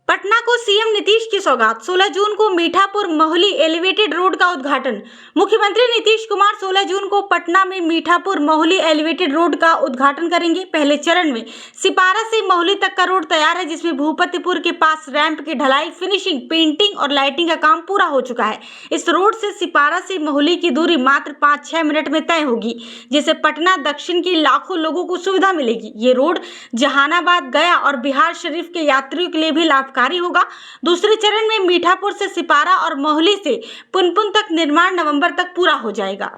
पटना को सीएम नीतीश की सौगात। 16 जून को मीठापुर मोहली एलिवेटेड रोड का उद्घाटन। मुख्यमंत्री नीतीश कुमार 16 जून को पटना में मीठापुर मोहली एलिवेटेड रोड का उद्घाटन करेंगे। पहले चरण में सिपारा से मोहली तक का रोड तैयार है, जिसमें भूपतिपुर के पास रैंप की ढलाई, फिनिशिंग, पेंटिंग और लाइटिंग का काम पूरा हो चुका है। इस रोड से सिपारा से मोहली की दूरी मात्र 5-6 मिनट में तय होगी, जिससे पटना दक्षिण के लाखों लोगों को सुविधा मिलेगी। ये रोड जहानाबाद, गया और बिहार शरीफ के यात्रियों के लिए भी लाभकारी होगा। दूसरे चरण में मीठापुर से सिपारा और मोहली से पुनपुन तक निर्माण नवंबर तक पूरा हो जाएगा।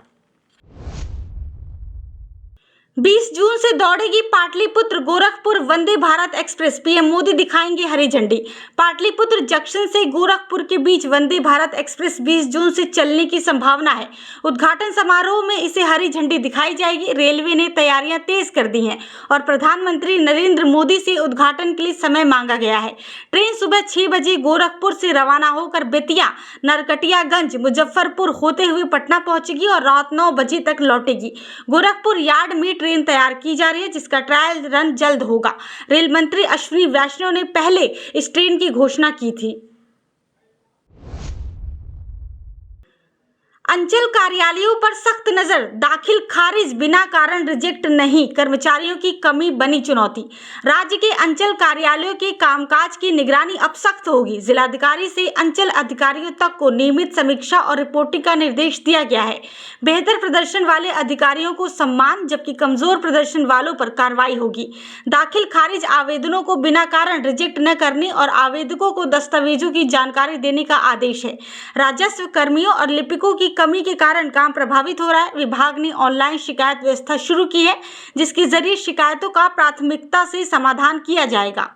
20 जून से दौड़ेगी पाटलिपुत्र गोरखपुर वंदे भारत एक्सप्रेस। पीएम मोदी दिखाएंगे हरी झंडी। पाटलिपुत्र जंक्शन से गोरखपुर के बीच वंदे भारत एक्सप्रेस 20 जून से चलने की संभावना है। उद्घाटन समारोह में इसे हरी झंडी दिखाई जाएगी। रेलवे ने तैयारियां तेज कर दी हैं और प्रधानमंत्री नरेंद्र मोदी से उद्घाटन के लिए समय मांगा गया है। ट्रेन सुबह 6 बजे गोरखपुर से रवाना होकर बेतिया, नरकटियागंज, मुजफ्फरपुर होते हुए पटना पहुंचेगी और रात 9 बजे तक लौटेगी। गोरखपुर यार्ड में ट्रेन तैयार की जा रही है, जिसका ट्रायल रन जल्द होगा। रेल मंत्री अश्विनी वैष्णव ने पहले इस ट्रेन की घोषणा की थी। अंचल कार्यालयों पर सख्त नजर। दाखिल खारिज बिना कारण रिजेक्ट नहीं, कर्मचारियों की कमी बनी चुनौती। राज्य के अंचल कार्यालयों के कामकाज की निगरानी अब सख्त होगी। जिलाधिकारी से अंचल अधिकारियों तक को नियमित समीक्षा और रिपोर्टिंग का निर्देश दिया गया है। बेहतर प्रदर्शन वाले अधिकारियों को सम्मान, जबकि कमजोर प्रदर्शन वालों पर कार्रवाई होगी। दाखिल खारिज आवेदनों को बिना कारण रिजेक्ट न करने और आवेदकों को दस्तावेजों की जानकारी देने का आदेश है। राजस्व कर्मियों और लिपिकों की कमी के कारण काम प्रभावित हो रहा है। विभाग ने ऑनलाइन शिकायत व्यवस्था शुरू की है, जिसके जरिए शिकायतों का प्राथमिकता से समाधान किया जाएगा।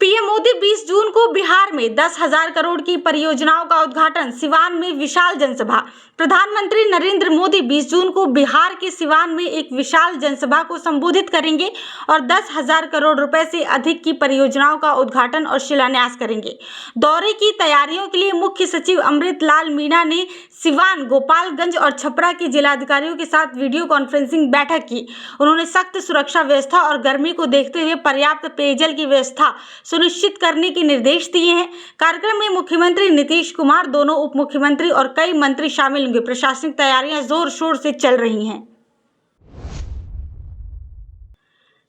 पीएम मोदी 20 जून को बिहार में 10,000 करोड़ की परियोजनाओं का उद्घाटन। सिवान में विशाल जनसभा। प्रधानमंत्री नरेंद्र मोदी 20 जून को बिहार के सिवान में एक विशाल जनसभा को संबोधित करेंगे और 10,000 करोड़ रुपए से अधिक की परियोजनाओं का उद्घाटन और शिलान्यास करेंगे। दौरे की तैयारियों के लिए मुख्य सचिव अमृत लाल मीणा ने सिवान, गोपालगंज और छपरा के जिलाधिकारियों के साथ वीडियो कॉन्फ्रेंसिंग बैठक की। उन्होंने सख्त सुरक्षा व्यवस्था और गर्मी को देखते हुए पर्याप्त पेयजल की व्यवस्था सुनिश्चित करने के निर्देश दिए हैं। कार्यक्रम में मुख्यमंत्री नीतीश कुमार, दोनों उप मुख्यमंत्री और कई मंत्री शामिल होंगे। प्रशासनिक तैयारियां जोर शोर से चल रही हैं।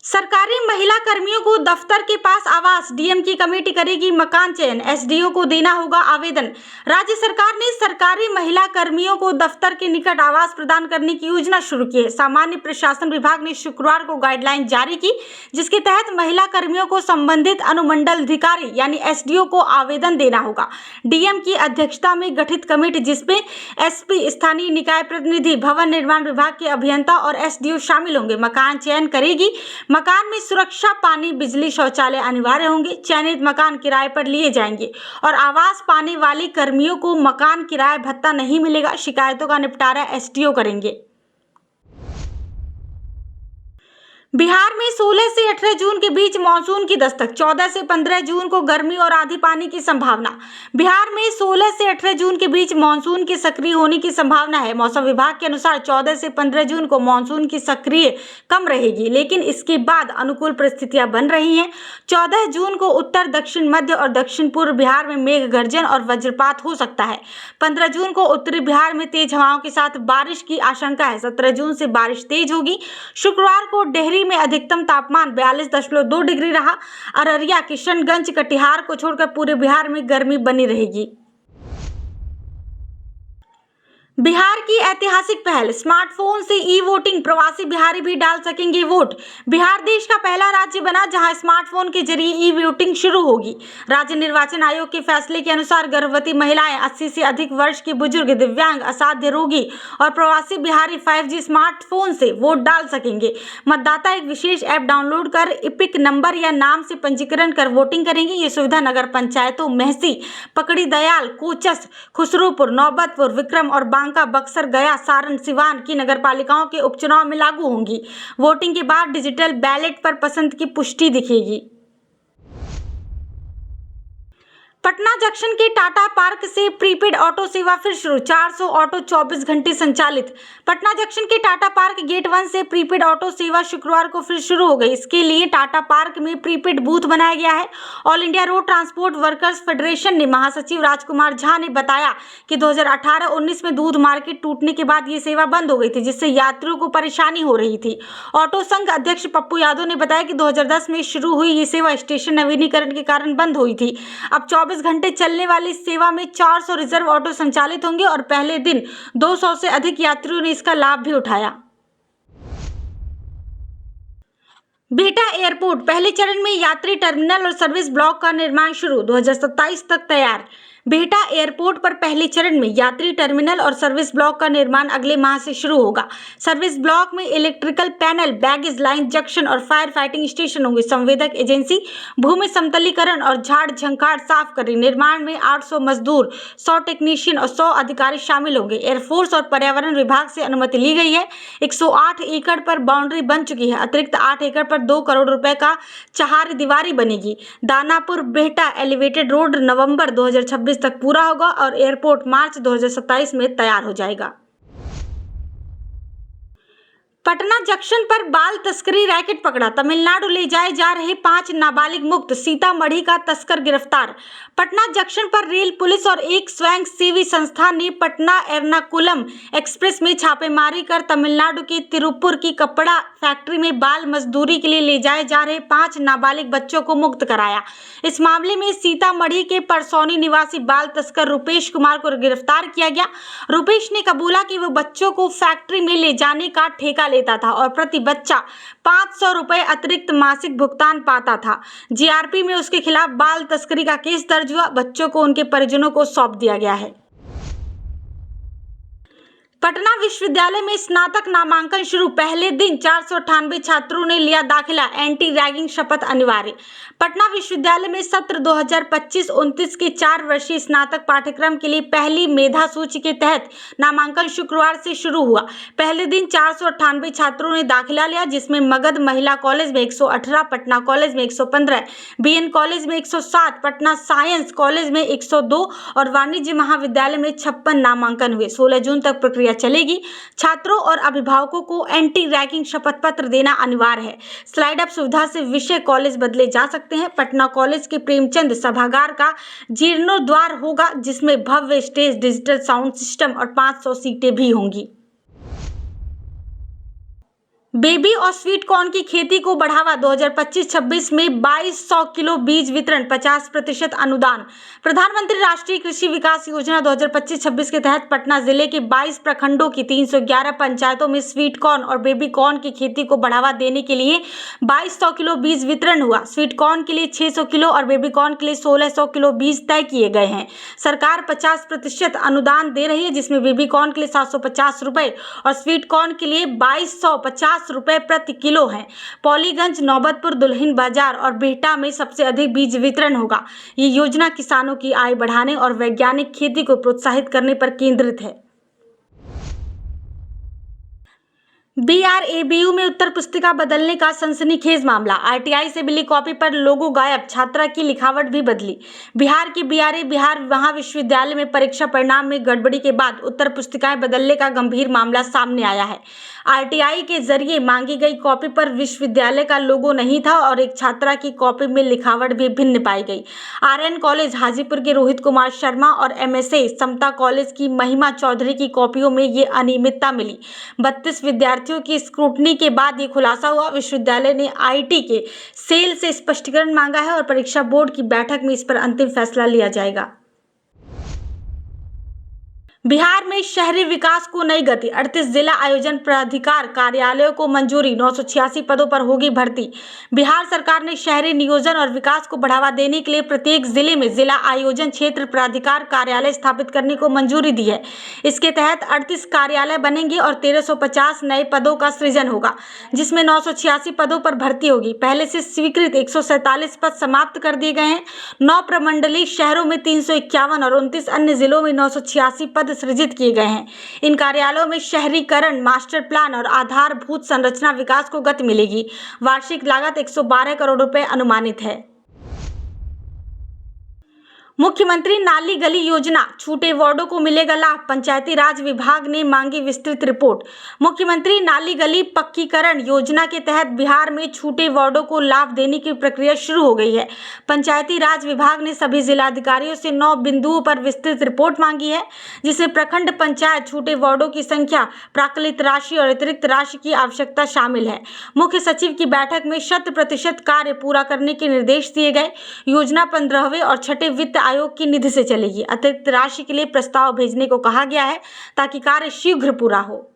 सरकारी महिला कर्मियों को दफ्तर के पास आवास। डीएम की कमेटी करेगी मकान चयन। एसडीओ को देना होगा आवेदन। राज्य सरकार ने सरकारी महिला कर्मियों को दफ्तर के निकट आवास प्रदान करने की योजना शुरू की है। सामान्य प्रशासन विभाग ने शुक्रवार को गाइडलाइन जारी की, जिसके तहत महिला कर्मियों को संबंधित अनुमंडल अधिकारी यानी एसडीओ को आवेदन देना होगा। डीएम की अध्यक्षता में गठित कमेटी, जिसमें एसपी, स्थानीय निकाय प्रतिनिधि, भवन निर्माण विभाग के अभियंता और एसडीओ शामिल होंगे। मकान चयन करेगी। मकान में सुरक्षा, पानी, बिजली, शौचालय अनिवार्य होंगे। चयनित मकान किराए पर लिए जाएंगे और आवास पाने वाले कर्मियों को मकान किराया भत्ता नहीं मिलेगा। शिकायतों का निपटारा एसडीओ करेंगे। बिहार में 16 से 18 जून के बीच मानसून की दस्तक। 14 से 15 जून को गर्मी और आंधी पानी की संभावना। बिहार में 16 से 18 जून के बीच मानसून के सक्रिय होने की संभावना है। मौसम विभाग के अनुसार 14 से 15 जून को मानसून की सक्रिय कम रहेगी, लेकिन इसके बाद अनुकूल परिस्थितियां बन रही हैं। 14 जून को उत्तर, दक्षिण, मध्य और दक्षिण पूर्व बिहार में मेघ गर्जन और वज्रपात हो सकता है। 15 जून को उत्तरी बिहार में तेज हवाओं के साथ बारिश की आशंका है। 17 जून से बारिश तेज होगी। शुक्रवार को डेहरी में अधिकतम तापमान 42.2 डिग्री रहा। अररिया, किशनगंज, कटिहार को छोड़कर पूरे बिहार में गर्मी बनी रहेगी। बिहार की ऐतिहासिक पहल। स्मार्टफोन से ई वोटिंग। प्रवासी बिहारी भी डाल सकेंगे वोट। बिहार देश का पहला राज्य बना जहां स्मार्टफोन के जरिए ई वोटिंग शुरू होगी। राज्य निर्वाचन आयोग के फैसले के अनुसार गर्भवती महिलाएं, 80 से अधिक वर्ष के बुजुर्ग, दिव्यांग, असाध्य रोगी और प्रवासी बिहारी 5G स्मार्टफोन से वोट डाल सकेंगे। मतदाता एक विशेष ऐप डाउनलोड कर इपिक नंबर या नाम से पंजीकरण कर वोटिंग करेंगे। ये सुविधा नगर पंचायतों मेहसी, पकड़ी दयाल, कोचस, खुसरूपुर, नौबतपुर, विक्रम और बांका, बक्सर, गया, सारण, सिवान की नगरपालिकाओं के उपचुनाव में लागू होंगी। वोटिंग के बाद डिजिटल बैलेट पर पसंद की पुष्टि दिखेगी। पटना जंक्शन के टाटा पार्क से प्रीपेड ऑटो सेवा फिर शुरू, 400 ऑटो 24 घंटे संचालित। पटना जंक्शन के टाटा पार्क गेट 1 से प्रीपेड ऑटो सेवा शुक्रवार को फिर शुरू हो गई। इसके लिए टाटा पार्क में प्रीपेड बूथ बनाया गया है। All India road transport workers federation ने महासचिव राजकुमार झा ने बताया कि 2018-19 में दूध मार्केट टूटने के बाद ये सेवा बंद हो गई थी, जिससे यात्रियों को परेशानी हो रही थी। ऑटो संघ अध्यक्ष पप्पू यादव ने बताया कि 2010 में शुरू हुई ये सेवा स्टेशन नवीनीकरण के कारण बंद हुई थी। अब 24 घंटे चलने वाली इस सेवा में 400 रिजर्व ऑटो संचालित होंगे और पहले दिन 200 से अधिक यात्रियों ने इसका लाभ भी उठाया। बिहटा एयरपोर्ट पहले चरण में यात्री टर्मिनल और सर्विस ब्लॉक का निर्माण शुरू, 2027 तक तैयार। बिहटा एयरपोर्ट पर पहले चरण में यात्री टर्मिनल और सर्विस ब्लॉक का निर्माण अगले माह से शुरू होगा। सर्विस ब्लॉक में electrical panel, baggage line, junction और फायर फाइटिंग स्टेशन होंगे। संवेदक एजेंसी भूमि समतलीकरण और झाड़ झंखाड़ साफ करें। निर्माण में 800 मजदूर, 100 टेक्नीशियन और 100 अधिकारी शामिल होंगे। एयरफोर्स और पर्यावरण विभाग से अनुमति ली गई है। 108 एकड़ पर बाउंड्री बन चुकी है। अतिरिक्त 8 एकड़ पर 2 करोड़ रुपए का चहार दीवारी बनेगी। दानापुर बिहटा एलिवेटेड रोड नवंबर 2026 तक पूरा होगा और एयरपोर्ट मार्च 2027 में तैयार हो जाएगा। पटना जंक्शन पर बाल तस्करी रैकेट पकड़ा, तमिलनाडु ले जाए जा रहे 5 नाबालिग मुक्त, सीतामढ़ी का तस्कर गिरफ्तार। पटना जंक्शन पर रेल पुलिस और एक स्वयंसेवी संस्था ने पटना एर्नाकुलम एक्सप्रेस में छापेमारी कर तमिलनाडु के तिरुपुर की कपड़ा फैक्ट्री में बाल मजदूरी के लिए ले जाए जा रहे 5 नाबालिग बच्चों को मुक्त कराया। इस मामले में सीतामढ़ी के परसौनी निवासी बाल तस्कर रुपेश कुमार को गिरफ्तार किया गया। रुपेश ने कबूला कि वो बच्चों को फैक्ट्री में ले जाने का ठेका लेता था और प्रति बच्चा 500 रुपए अतिरिक्त मासिक भुगतान पाता था। जीआरपी में उसके खिलाफ बाल तस्करी का केस दर्ज हुआ। बच्चों को उनके परिजनों को सौंप दिया गया है। पटना विश्वविद्यालय में स्नातक नामांकन शुरू, पहले दिन 498 छात्रों ने लिया दाखिला, एंटी रैगिंग शपथ अनिवार्य। पटना विश्वविद्यालय में सत्र 2025-29 के 4 वर्षीय स्नातक पाठ्यक्रम के लिए पहली मेधा सूची के तहत नामांकन शुक्रवार से शुरू हुआ। पहले दिन 498 छात्रों ने दाखिला लिया, जिसमें मगध महिला कॉलेज में 118, पटना कॉलेज में 115, बीएन कॉलेज में 107, पटना साइंस कॉलेज में 102 और वाणिज्य महाविद्यालय में 56 नामांकन हुए। 16 जून तक प्रक्रिया चलेगी। छात्रों और अभिभावकों को एंटी रैगिंग शपथ पत्र देना अनिवार्य है। स्लाइड अप सुविधा से विषय कॉलेज बदले जा सकते हैं। पटना कॉलेज के प्रेमचंद सभागार का जीर्णोद्वार होगा, जिसमें भव्य स्टेज, डिजिटल साउंड सिस्टम और 500 सीटें भी होंगी। बेबी और स्वीट कॉर्न की खेती को बढ़ावा, 2025-26 में 2200 किलो बीज वितरण, 50% अनुदान। प्रधानमंत्री राष्ट्रीय कृषि विकास योजना 2025-26 के तहत पटना जिले के 22 प्रखंडों की 311 पंचायतों में स्वीट कॉर्न और बेबी कॉर्न की खेती को बढ़ावा देने के लिए 2200 किलो बीज वितरण हुआ। स्वीट कॉर्न के लिए 600 किलो और बेबी कॉर्न के लिए 1600 किलो बीज तय किए गए हैं। सरकार 50% अनुदान दे रही है, जिसमें बेबी कॉर्न के लिए 750 रुपए और स्वीट कॉर्न के लिए 2250 रुपए प्रति किलो है। पौलीगंज, नौबतपुर, दुल्हिन बाजार और बिहटा में सबसे अधिक बीज वितरण होगा। ये योजना किसानों की आय बढ़ाने और वैज्ञानिक खेती को प्रोत्साहित करने पर केंद्रित है। बीआरएबीयू में उत्तर पुस्तिका बदलने का सनसनीखेज मामला, आरटीआई से मिली कॉपी पर लोगो गायब, छात्रा की लिखावट भी बदली। बिहार के बिहार महाविश्वविद्यालय में परीक्षा परिणाम में गड़बड़ी के बाद उत्तर पुस्तिकाएं बदलने का गंभीर मामला सामने आया है। आरटीआई के जरिए मांगी गई कॉपी पर विश्वविद्यालय का लोगो नहीं था और एक छात्रा की कॉपी में लिखावट भी भिन्न पाई गई। आरएन कॉलेज हाजीपुर के रोहित कुमार शर्मा और एमएसए समता कॉलेज की महिमा चौधरी की कॉपियों में ये अनियमितता मिली। 32 विद्यार्थियों की स्क्रूटनी के बाद ये खुलासा हुआ। विश्वविद्यालय ने आईटी के सेल से स्पष्टीकरण मांगा है और परीक्षा बोर्ड की बैठक में इस पर अंतिम फैसला लिया जाएगा। बिहार में शहरी विकास को नई गति, 38 जिला आयोजन प्राधिकार कार्यालयों को मंजूरी, 986 पदों पर होगी भर्ती। बिहार सरकार ने शहरी नियोजन और विकास को बढ़ावा देने के लिए प्रत्येक जिले में जिला आयोजन क्षेत्र प्राधिकार कार्यालय स्थापित करने को मंजूरी दी है। इसके तहत 38 कार्यालय बनेंगे और 1350 नए पदों का सृजन होगा, जिसमें 986 पदों पर भर्ती होगी। पहले से स्वीकृत 147 पद समाप्त कर दिए गए हैं। 9 प्रमंडलीय शहरों में 351 और 29 अन्य जिलों में 986 पद सृजित किए गए हैं। इन कार्यालयों में शहरीकरण, मास्टर प्लान और आधारभूत संरचना विकास को गति मिलेगी। वार्षिक लागत 112 करोड़ रुपए अनुमानित है। मुख्यमंत्री नाली गली योजना, छूटे वार्डों को मिलेगा लाभ, पंचायती राज विभाग ने मांगी विस्तृत रिपोर्ट। मुख्यमंत्री नाली गली पक्कीकरण योजना के तहत बिहार में छूटे वार्डों को लाभ देने की प्रक्रिया शुरू हो गई है। पंचायती राज विभाग ने सभी जिलाधिकारियों से 9 बिंदुओं पर विस्तृत रिपोर्ट मांगी है, जिसमें प्रखंड पंचायत, छूटे वार्डों की संख्या, प्राकलित राशि और अतिरिक्त राशि की आवश्यकता शामिल है। मुख्य सचिव की बैठक में 100% कार्य पूरा करने के निर्देश दिए गए। योजना 15वें और 6ठे वित्त आयोग की निधि से चलेगी। अतिरिक्त राशि के लिए प्रस्ताव भेजने को कहा गया है ताकि कार्य शीघ्र पूरा हो।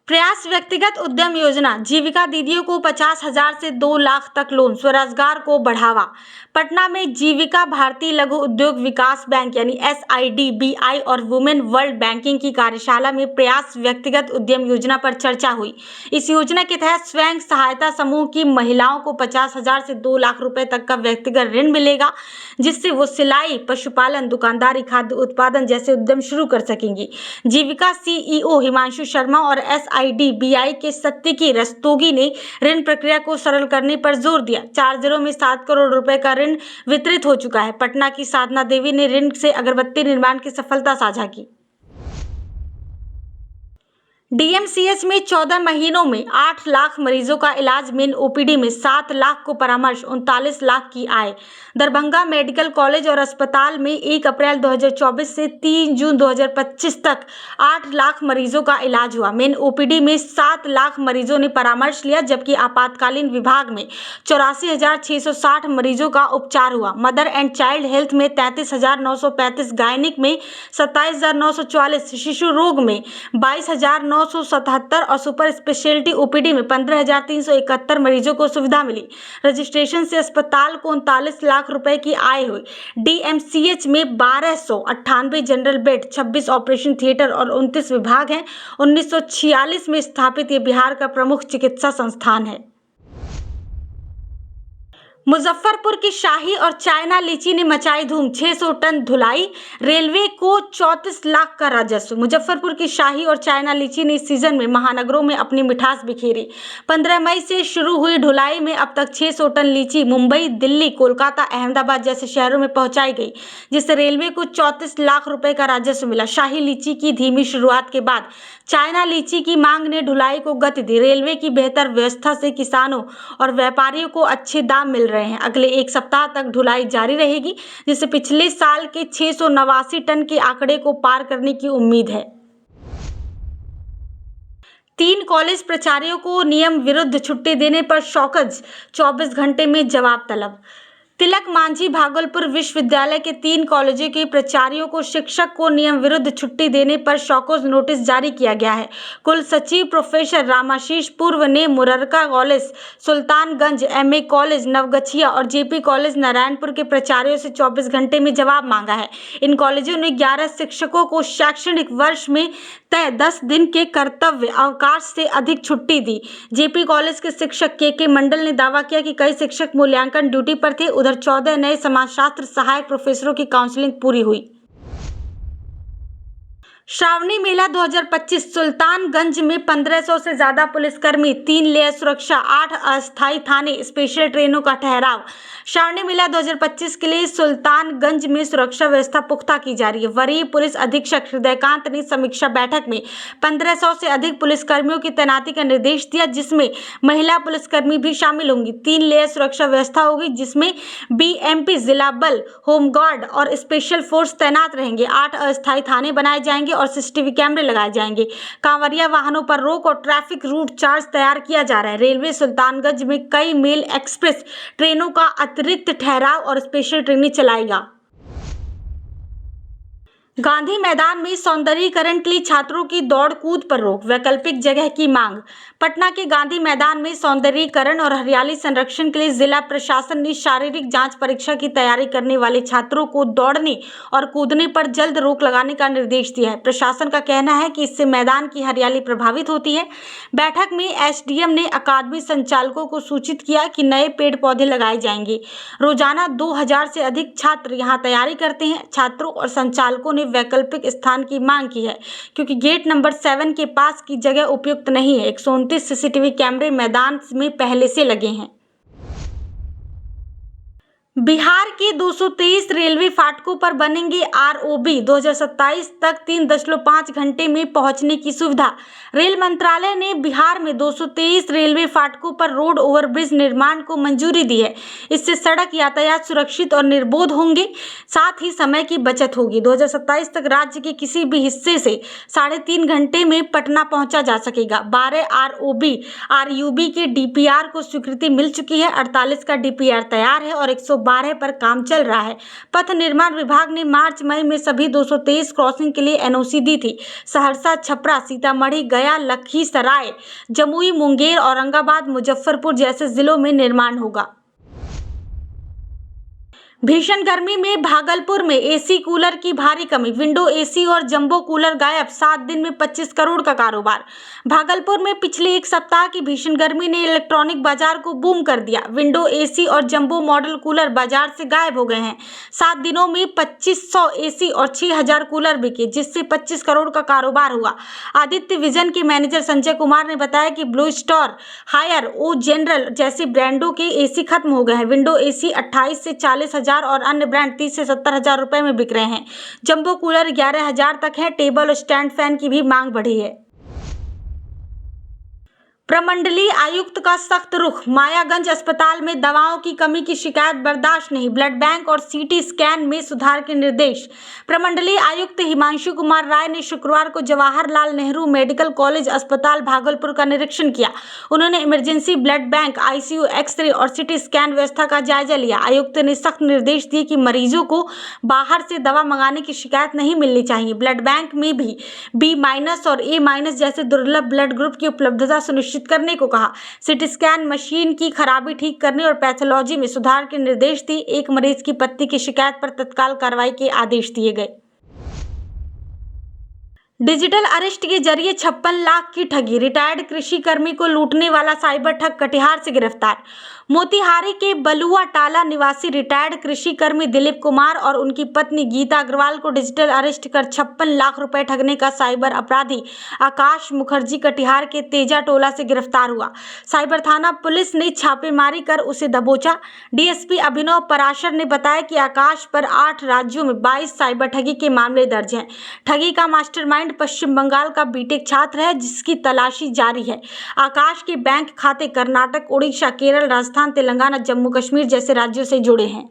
प्रयास व्यक्तिगत उद्यम योजना, जीविका दीदियों को 50,000 से 2 लाख तक लोन, स्वरोजगार को बढ़ावा। पटना में जीविका भारतीय लघु उद्योग विकास बैंक यानी SIDBI और वुमेन वर्ल्ड बैंकिंग की कार्यशाला में प्रयास व्यक्तिगत उद्यम योजना पर चर्चा हुई। इस योजना के तहत स्वयं सहायता समूह की महिलाओं को 50,000 से 2 लाख रुपए तक का व्यक्तिगत ऋण मिलेगा, जिससे वो सिलाई, पशुपालन, दुकानदारी, खाद्य उत्पादन जैसे उद्यम शुरू कर सकेंगी। जीविका CEO हिमांशु शर्मा और SIDBI के सत्तिकी रस्तोगी ने ऋण प्रक्रिया को सरल करने पर जोर दिया। 4 जिलों में 7 करोड़ रुपए का ऋण वितरित हो चुका है। पटना की साधना देवी ने ऋण से अगरबत्ती निर्माण की सफलता साझा की। DMCH में 14 महीनों में 8 लाख मरीजों का इलाज, मेन OPD में 7 लाख को परामर्श, 39 लाख की आय। दरभंगा मेडिकल कॉलेज और अस्पताल में 1 अप्रैल 2024 से 3 जून 2025 तक 8 लाख मरीजों का इलाज हुआ। मेन OPD में 7 लाख मरीजों ने परामर्श लिया, जबकि आपातकालीन विभाग में 84,660 मरीजों का उपचार हुआ। मदर एंड चाइल्ड हेल्थ में 33,935, गायनिक में 27,944, शिशु रोग में 22,977 और सुपर स्पेशलिटी OPD में 15,371 मरीजों को सुविधा मिली। रजिस्ट्रेशन से अस्पताल को 39 लाख रुपए की आय हुई। DMCH में 1298 जनरल बेड, 26 ऑपरेशन थिएटर और 29 विभाग हैं। 1946 में स्थापित ये बिहार का प्रमुख चिकित्सा संस्थान है। मुजफ्फरपुर की शाही और चाइना लीची ने मचाई धूम, 600 टन धुलाई, रेलवे को 34 लाख का राजस्व। मुजफ्फरपुर की शाही और चाइना लीची ने इस सीजन में महानगरों में अपनी मिठास बिखेरी। 15 मई से शुरू हुई ढुलाई में अब तक 600 टन लीची मुंबई, दिल्ली, कोलकाता, अहमदाबाद जैसे शहरों में पहुंचाई गई, जिससे रेलवे को 34 लाख रुपए का राजस्व मिला। शाही लीची की धीमी शुरुआत के बाद चाइना लीची की मांग ने ढुलाई को गति दी। रेलवे की बेहतर व्यवस्था से किसानों और व्यापारियों को अच्छे दाम मिल रहे हैं। अगले 1 सप्ताह तक ढुलाई जारी रहेगी, जिससे पिछले साल के 689 टन के आंकड़े को पार करने की उम्मीद है। 3 कॉलेज प्राचार्यों को नियम विरुद्ध छुट्टी देने पर शौकज, 24 घंटे में जवाब तलब। तिलक मांझी भागलपुर विश्वविद्यालय के 3 कॉलेजों के प्राचार्यों को शिक्षक को नियम विरुद्ध छुट्टी देने पर शौकज नोटिस जारी किया गया है। कुल सचिव प्रोफेसर रामाशीष पूर्व ने Murarka college Sultanganj, MA college Naugachia और JP कॉलेज नारायणपुर के प्राचार्यों से 24 घंटे में जवाब मांगा है। इन कॉलेजों ने 11 शिक्षकों को शैक्षणिक वर्ष में तय 10 दिन के कर्तव्य अवकाश से अधिक छुट्टी दी। JP कॉलेज के शिक्षक KK मंडल ने दावा किया कि कई शिक्षक मूल्यांकन ड्यूटी पर थे। उधर 14 नए समाजशास्त्र सहायक प्रोफेसरों की काउंसलिंग पूरी हुई। श्रावणी मेला 2025, सुल्तानगंज में 1500 से ज्यादा पुलिसकर्मी, 3 लेयर सुरक्षा, 8 अस्थायी थाने, स्पेशल ट्रेनों का ठहराव। श्रावणी मेला 2025 के लिए सुल्तानगंज में सुरक्षा व्यवस्था पुख्ता की जा रही है। वरीय पुलिस अधीक्षक हृदयकांत ने समीक्षा बैठक में 1500 से अधिक पुलिसकर्मियों की तैनाती का निर्देश दिया, जिसमें महिला पुलिसकर्मी भी शामिल होंगी। 3 लेयर सुरक्षा व्यवस्था होगी, जिसमें BMP, जिला बल, होमगार्ड और स्पेशल फोर्स तैनात रहेंगे। 8 अस्थायी थाने बनाए जाएंगे और CCTV कैमरे लगाए जाएंगे। कांवरिया वाहनों पर रोक और ट्रैफिक रूट चार्ज तैयार किया जा रहा है। रेलवे सुल्तानगंज में कई मेल एक्सप्रेस ट्रेनों का अतिरिक्त ठहराव और स्पेशल ट्रेनें चलाएगा। गांधी मैदान में सौंदर्यीकरण के लिए छात्रों की दौड़ कूद पर रोक, वैकल्पिक जगह की मांग। पटना के गांधी मैदान में सौंदर्यीकरण और हरियाली संरक्षण के लिए जिला प्रशासन ने शारीरिक जांच परीक्षा की तैयारी करने वाले छात्रों को दौड़ने और कूदने पर जल्द रोक लगाने का निर्देश दिया है। प्रशासन का कहना है कि इससे मैदान की हरियाली प्रभावित होती है। बैठक में SDM ने अकादमी संचालकों को सूचित किया कि नए पेड़ पौधे लगाए जाएंगे। रोजाना 2000 से अधिक छात्र यहां तैयारी करते हैं। छात्रों और संचालकों ने वैकल्पिक स्थान की मांग की है, क्योंकि गेट नंबर 7 के पास की जगह उपयुक्त नहीं है। 129 CCTV कैमरे मैदान में पहले से लगे हैं। बिहार के 223 रेलवे फाटकों पर बनेंगे आरओबी। 2027 तक 3.5 घंटे में पहुंचने की सुविधा। रेल मंत्रालय ने बिहार में 223 रेलवे फाटकों पर रोड ओवरब्रिज निर्माण को मंजूरी दी है। इससे सड़क यातायात सुरक्षित और निर्बाध होंगे, साथ ही समय की बचत होगी। 2027 तक राज्य के किसी भी हिस्से से 3.5 घंटे में पटना पहुंचा जा सकेगा। 12 आरयूबी के डीपीआर को स्वीकृति मिल चुकी है। 48 का डीपीआर तैयार है और 112 पर काम चल रहा है। पथ निर्माण विभाग ने मार्च मई में सभी 223 क्रॉसिंग के लिए एनओसी दी थी। सहरसा, छपरा, सीतामढ़ी, गया, लखीसराय, जमुई, मुंगेर, औरंगाबाद, मुजफ्फरपुर जैसे जिलों में निर्माण होगा। भीषण गर्मी में भागलपुर में एसी कूलर की भारी कमी। विंडो एसी और जंबो कूलर गायब। 7 दिन में 25 करोड़ का कारोबार। भागलपुर में पिछले एक सप्ताह की भीषण गर्मी ने इलेक्ट्रॉनिक बाजार को बूम कर दिया। विंडो एसी और जंबो मॉडल कूलर बाजार से गायब हो गए हैं। 7 दिनों में 2500 एसी और 6000 कूलर बिके, जिससे 25 करोड़ का कारोबार हुआ। आदित्य विजन के मैनेजर संजय कुमार ने बताया कि ब्लू स्टार, हायर, ओ जनरल जैसे ब्रांडों के एसी खत्म हो गए हैं। विंडो एसी 28 से 40,000 और अन्य ब्रांड 30 से 70,000 रुपए में बिक रहे हैं। जंबो कूलर 11,000 तक है। टेबल और स्टैंड फैन की भी मांग बढ़ी है। प्रमंडलीय आयुक्त का सख्त रुख। मायागंज अस्पताल में दवाओं की कमी की शिकायत बर्दाश्त नहीं। ब्लड बैंक और सीटी स्कैन में सुधार के निर्देश। प्रमंडलीय आयुक्त हिमांशु कुमार राय ने शुक्रवार को जवाहरलाल नेहरू मेडिकल कॉलेज अस्पताल भागलपुर का निरीक्षण किया। उन्होंने emergency blood bank, ICU, x ray और सीटी स्कैन व्यवस्था का जायजा लिया। आयुक्त ने सख्त निर्देश दिए कि मरीजों को बाहर से दवा मंगाने की शिकायत नहीं मिलनी चाहिए। ब्लड बैंक में भी B- और A- जैसे दुर्लभ ब्लड ग्रुप की उपलब्धता सुनिश्चित करने को कहा। सीटी स्कैन मशीन की खराबी ठीक करने और पैथोलॉजी में सुधार के निर्देश दिए। एक मरीज की पत्नी की शिकायत पर तत्काल कार्रवाई के आदेश दिए गए। डिजिटल अरेस्ट के जरिए 56 लाख की ठगी। रिटायर्ड कृषि कर्मी को लूटने वाला साइबर ठग कटिहार से गिरफ्तार। मोतिहारी के बलुआ टाला निवासी रिटायर्ड कृषि कर्मी दिलीप कुमार और उनकी पत्नी गीता अग्रवाल को डिजिटल अरेस्ट कर 56 लाख रुपए ठगने का साइबर अपराधी आकाश मुखर्जी कटिहार के तेजा टोला से गिरफ्तार हुआ। साइबर थाना पुलिस ने छापेमारी कर उसे दबोचा। डीएसपी अभिनव पराशर ने बताया कि आकाश पर 8 राज्यों में 22 साइबर ठगी के मामले दर्ज हैं। ठगी का मास्टरमाइंड पश्चिम बंगाल का बीटेक छात्र है, जिसकी तलाशी जारी है। आकाश के बैंक खाते कर्नाटक, उड़ीसा, केरल, राजस्थान, तेलंगाना, जम्मू कश्मीर जैसे राज्यों से जुड़े हैं।